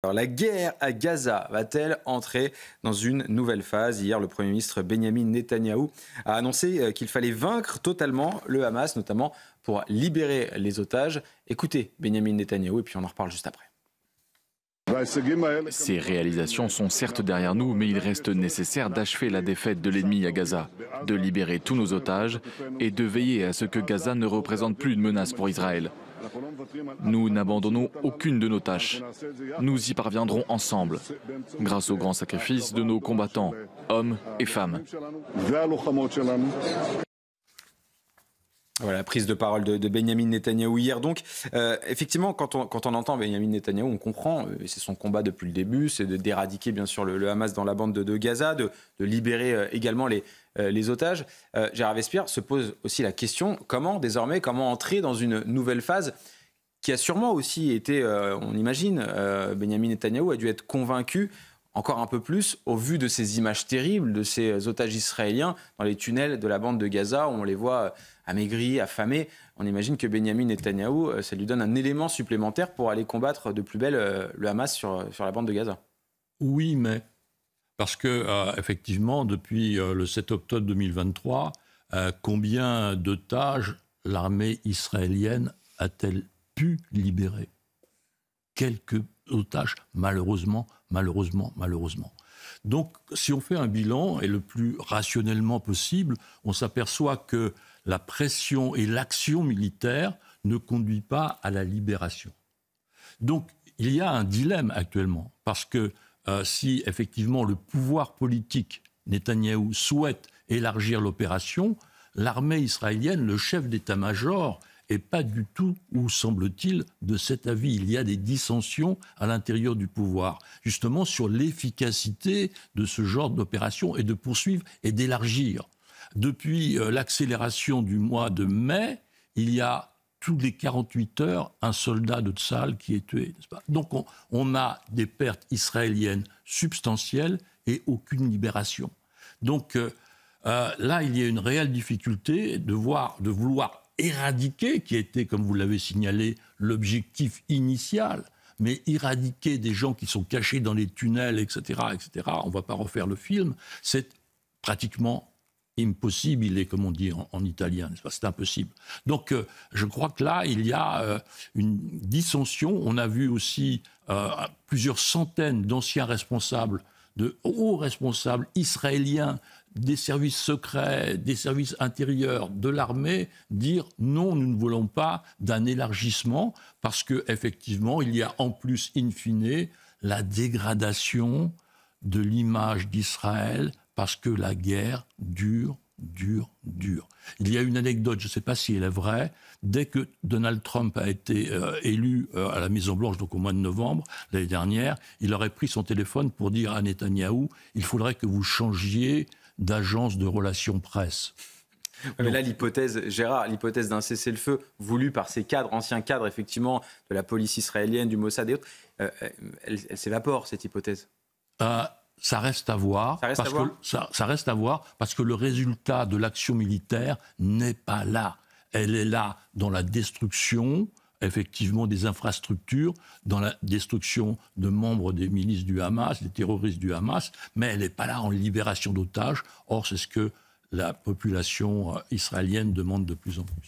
Alors, la guerre à Gaza va-t-elle entrer dans une nouvelle phase? Hier, le Premier ministre Benyamin Netanyahou a annoncé qu'il fallait vaincre totalement le Hamas, notamment pour libérer les otages. Écoutez Benyamin Netanyahou et puis on en reparle juste après. Ces réalisations sont certes derrière nous, mais il reste nécessaire d'achever la défaite de l'ennemi à Gaza, de libérer tous nos otages et de veiller à ce que Gaza ne représente plus une menace pour Israël. Nous n'abandonnons aucune de nos tâches. Nous y parviendrons ensemble, grâce au grand sacrifice de nos combattants, hommes et femmes. Voilà, prise de parole de Benyamin Netanyahou hier. Donc, effectivement, quand on entend Benyamin Netanyahou, on comprend, c'est son combat depuis le début, c'est d'éradiquer bien sûr le Hamas dans la bande de Gaza, de libérer également les otages. Gérard Vespierre se pose aussi la question, comment entrer dans une nouvelle phase qui a sûrement aussi été, on imagine, Benyamin Netanyahou a dû être convaincu encore un peu plus au vu de ces images terribles de ces otages israéliens dans les tunnels de la bande de Gaza où on les voit amaigris, affamés. On imagine que Benyamin Netanyahou, ça lui donne un élément supplémentaire pour aller combattre de plus belle le Hamas sur la bande de Gaza. Oui, mais parce que effectivement, depuis le 7 octobre 2023, combien d'otages l'armée israélienne a-t-elle pu libérer? Quelques otages, malheureusement. Donc, si on fait un bilan, et le plus rationnellement possible, on s'aperçoit que la pression et l'action militaire ne conduisent pas à la libération. Donc, il y a un dilemme actuellement, parce que si effectivement le pouvoir politique, Netanyahou, souhaite élargir l'opération, l'armée israélienne, le chef d'état-major, et pas du tout, où semble-t-il, de cet avis. Il y a des dissensions à l'intérieur du pouvoir, justement sur l'efficacité de ce genre d'opération et de poursuivre et d'élargir. Depuis l'accélération du mois de mai, il y a tous les 48 heures un soldat de Tsahal qui est tué, n'est-ce pas? Donc on a des pertes israéliennes substantielles et aucune libération. Donc là, il y a une réelle difficulté de vouloir éradiquer, qui était, comme vous l'avez signalé, l'objectif initial, mais éradiquer des gens qui sont cachés dans les tunnels, etc., on ne va pas refaire le film, c'est pratiquement impossible, comme on dit en italien, c'est impossible. Donc je crois que là, il y a une dissension. On a vu aussi plusieurs centaines d'anciens responsables, de hauts responsables israéliens, des services secrets, des services intérieurs, de l'armée, dire non, nous ne voulons pas d'un élargissement, parce qu'effectivement, il y a en plus, in fine, la dégradation de l'image d'Israël, parce que la guerre dure. Il y a une anecdote, je ne sais pas si elle est vraie, dès que Donald Trump a été élu à la Maison-Blanche, donc au mois de novembre, l'année dernière, il aurait pris son téléphone pour dire à Netanyahou, il faudrait que vous changiez d'agence de relations presse. Mais là, l'hypothèse d'un cessez-le-feu voulu par ces cadres, anciens cadres, effectivement, de la police israélienne, du Mossad et autres, elle s'évapore, cette hypothèse. Ça reste à voir. Ça reste à voir parce que le résultat de l'action militaire n'est pas là. Elle est là dans la destruction, effectivement, des infrastructures, dans la destruction de membres des milices du Hamas, des terroristes du Hamas, mais elle n'est pas là en libération d'otages. Or, c'est ce que la population israélienne demande de plus en plus.